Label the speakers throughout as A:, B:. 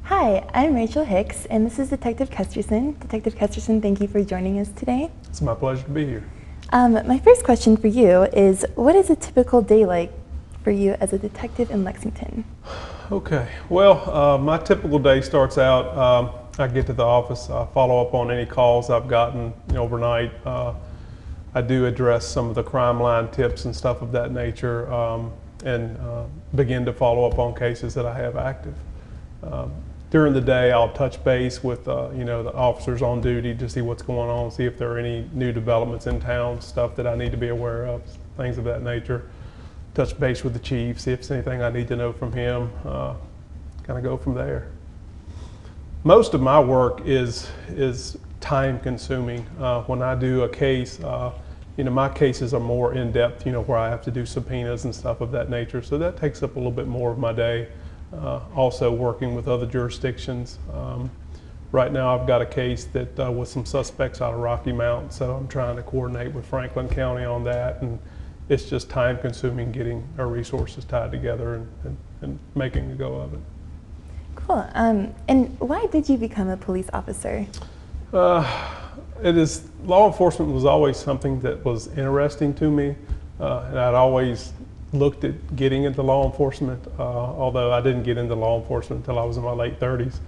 A: Hi, I'm Rachel Hicks, and this is Detective Kesterson. Detective Kesterson, thank you for joining us today.
B: It's my pleasure to be here.
A: My first question for you is, what is a typical day like for you as a detective in Lexington?
B: Okay, well, my typical day starts out, I get to the office, I follow up on any calls I've gotten overnight. I do address some of the crime line tips and stuff of that nature, and begin to follow up on cases that I have active. During the day, I'll touch base with the officers on duty to see what's going on, see if there are any new developments in town, stuff that I need to be aware of, things of that nature. Touch base with the chief, see if there's anything I need to know from him, kind of go from there. Most of my work is time consuming. When I do a case, my cases are more in depth, where I have to do subpoenas and stuff of that nature, so that takes up a little bit more of my day. Also working with other jurisdictions. Right now I've got a case that with some suspects out of Rocky Mount, so I'm trying to coordinate with Franklin County on that, and it's just time consuming getting our resources tied together and making a go of it.
A: Cool. And why did you become a police officer?
B: Law enforcement was always something that was interesting to me, and I'd always looked at getting into law enforcement, although I didn't get into law enforcement until I was in my late 30s.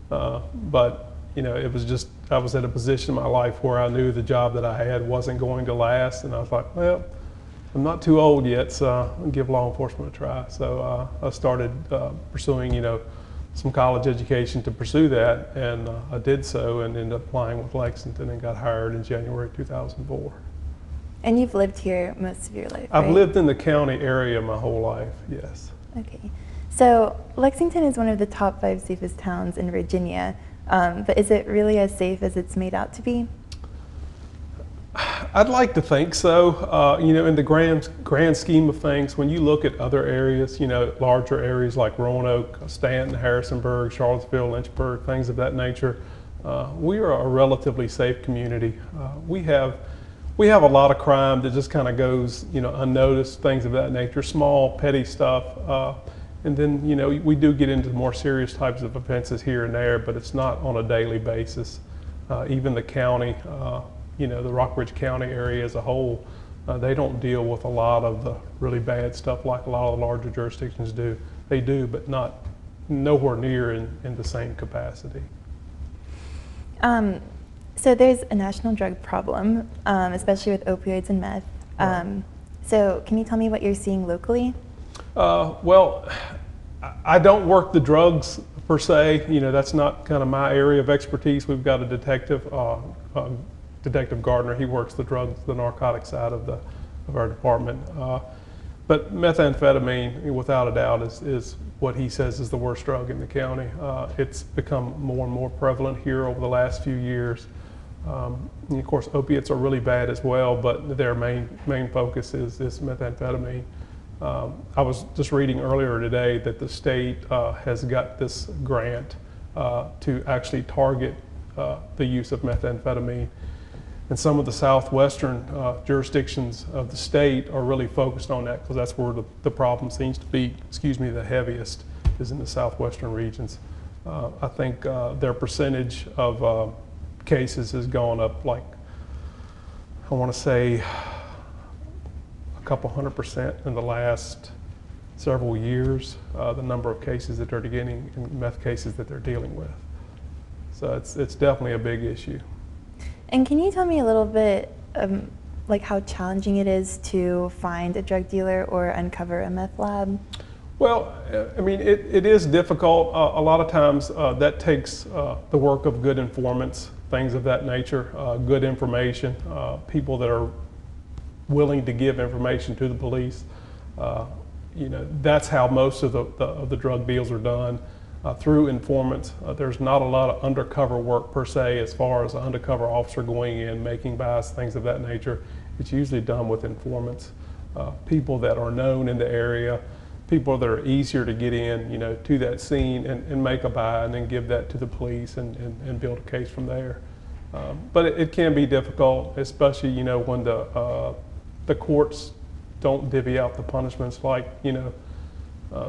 B: But it was just, I was at a position in my life where I knew the job that I had wasn't going to last, and I was like, well, I'm not too old yet, so I'll give law enforcement a try. So I started pursuing, some college education to pursue that, and I did so and ended up applying with Lexington and got hired in January 2004.
A: And you've lived here most of your life,
B: I've
A: right?
B: lived in the county area my whole life, yes.
A: Okay. So Lexington is one of the top 5 safest towns in Virginia, but is it really as safe as it's made out to be?
B: I'd like to think so. In the grand scheme of things, when you look at other areas, larger areas like Roanoke, Stanton, Harrisonburg, Charlottesville, Lynchburg, things of that nature, we are a relatively safe community. We have a lot of crime that just kind of goes, unnoticed, things of that nature, small, petty stuff. And then, we do get into more serious types of offenses here and there, but it's not on a daily basis. Even the county, the Rockbridge County area as a whole, they don't deal with a lot of the really bad stuff like a lot of the larger jurisdictions do. They do, but nowhere near in the same capacity.
A: So there's a national drug problem, especially with opioids and meth.
B: Right.
A: So can you tell me what you're seeing locally?
B: Well, I don't work the drugs per se. That's not kind of my area of expertise. We've got a detective, Detective Gardner. He works the drugs, the narcotic side of our department. But methamphetamine, without a doubt, is what he says is the worst drug in the county. It's become more and more prevalent here over the last few years. And of course, opiates are really bad as well, but their main focus is methamphetamine. I was just reading earlier today that the state has got this grant to actually target the use of methamphetamine. And some of the southwestern jurisdictions of the state are really focused on that because that's where the problem seems to be, the heaviest, is in the southwestern regions. I think their percentage of cases has gone up like, I want to say, a couple 100% in the last several years, the number of cases that they're getting and meth cases that they're dealing with. So it's definitely a big issue.
A: And can you tell me a little bit like how challenging it is to find a drug dealer or uncover a meth lab?
B: Well, I mean, it is difficult. A lot of times that takes the work of good informants, things of that nature, good information, people that are willing to give information to the police. That's how most of the drug deals are done. Through informants. There's not a lot of undercover work per se as far as an undercover officer going in, making buys, things of that nature. It's usually done with informants, people that are known in the area, people that are easier to get in, to that scene and make a buy and then give that to the police and build a case from there. But it can be difficult, especially, when the courts don't divvy out the punishments like,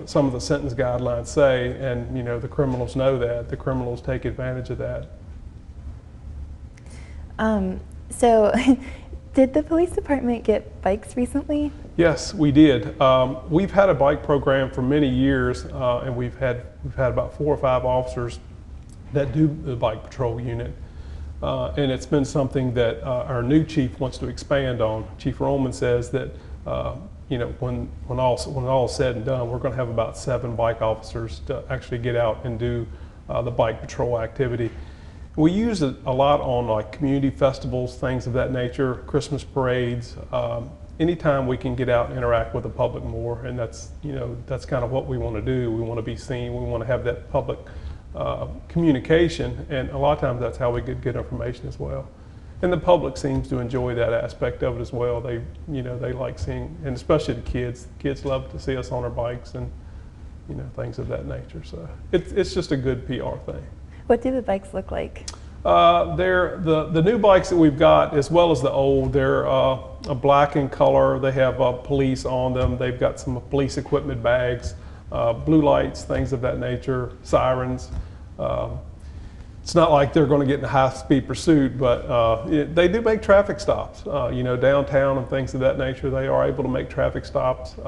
B: some of the sentence guidelines say, and the criminals know that. The criminals take advantage of that.
A: So did the police department get bikes recently?
B: Yes, we did. We've had a bike program for many years, and we've had about 4 or 5 officers that do the bike patrol unit. And it's been something that our new chief wants to expand on. Chief Roman says that when all is said and done, we're going to have about 7 bike officers to actually get out and do the bike patrol activity. We use it a lot on like community festivals, things of that nature, Christmas parades. Anytime we can get out and interact with the public more, and that's kind of what we want to do. We want to be seen. We want to have that public communication, and a lot of times that's how we get good information as well. And the public seems to enjoy that aspect of it as well. They like seeing, and especially the kids. Kids love to see us on our bikes and things of that nature. So it's just a good PR thing.
A: What do the bikes look like?
B: They're the new bikes that we've got, as well as the old. They're a black in color. They have police on them. They've got some police equipment bags, blue lights, things of that nature, sirens. It's not like they're going to get in a high-speed pursuit, but they do make traffic stops. Downtown and things of that nature, they are able to make traffic stops. And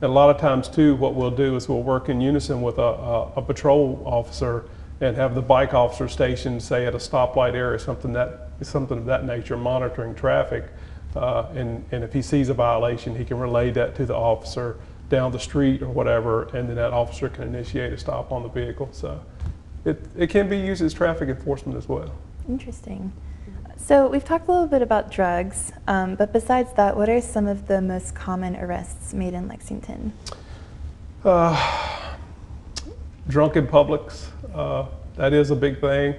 B: a lot of times, too, what we'll do is we'll work in unison with a patrol officer and have the bike officer stationed, say, at a stoplight area, something of that nature, monitoring traffic. And if he sees a violation, he can relay that to the officer down the street or whatever, and then that officer can initiate a stop on the vehicle. So it can be used as traffic enforcement as well.
A: Interesting. So we've talked a little bit about drugs, but besides that, what are some of the most common arrests made in Lexington?
B: Drunk in Publix, that is a big thing.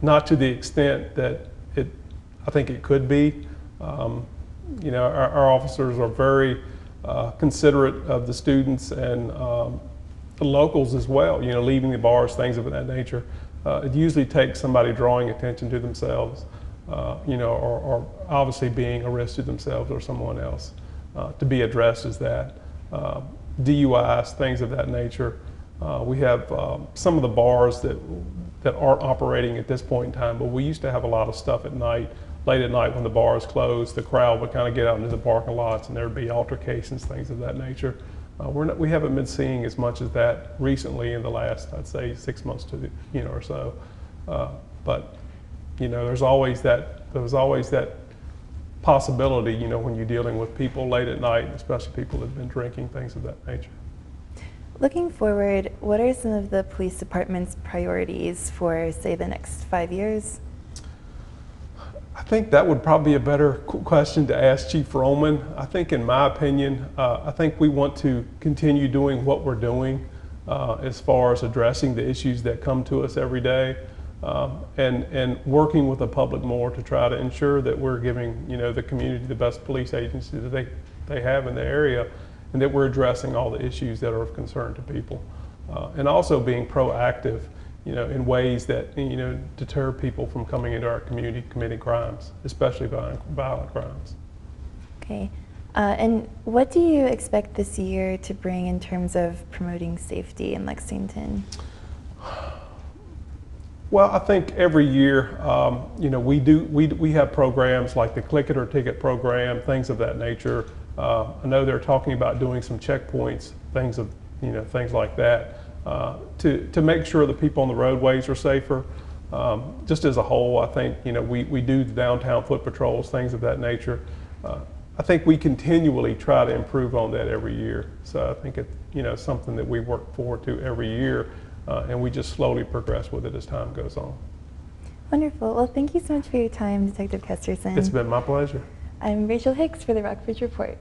B: Not to the extent that I think it could be. Our officers are very considerate of the students and the locals as well, leaving the bars, things of that nature. It usually takes somebody drawing attention to themselves, or obviously being arrested themselves or someone else to be addressed as that. DUIs, things of that nature. We have some of the bars that aren't operating at this point in time, but we used to have a lot of stuff at night. Late at night when the bars closed, the crowd would kind of get out into the parking lots and there would be altercations, things of that nature. We haven't been seeing as much as that recently in the last, I'd say, 6 months to or so. But there's always that possibility, when you're dealing with people late at night, especially people that have been drinking, things of that nature.
A: Looking forward, what are some of the police department's priorities for, say, the next 5 years?
B: I think that would probably be a better question to ask Chief Roman. I think, in my opinion, I think we want to continue doing what we're doing as far as addressing the issues that come to us every day, and working with the public more to try to ensure that we're giving the community the best police agency that they have in the area, and that we're addressing all the issues that are of concern to people, and also being proactive, in ways that deter people from coming into our community committing crimes, especially violent crimes.
A: Okay, and what do you expect this year to bring in terms of promoting safety in Lexington?
B: Well, I think every year, we have programs like the Click It or Ticket program, things of that nature. I know they're talking about doing some checkpoints, things like that, to make sure that people on the roadways are safer. Just as a whole, I think we do the downtown foot patrols, things of that nature. I think we continually try to improve on that every year. So I think it's something that we work forward to every year, and we just slowly progress with it as time goes on.
A: Wonderful. Well, thank you so much for your time, Detective Kesterson.
B: It's been my pleasure.
A: I'm Rachel Hicks for the Rockbridge Report.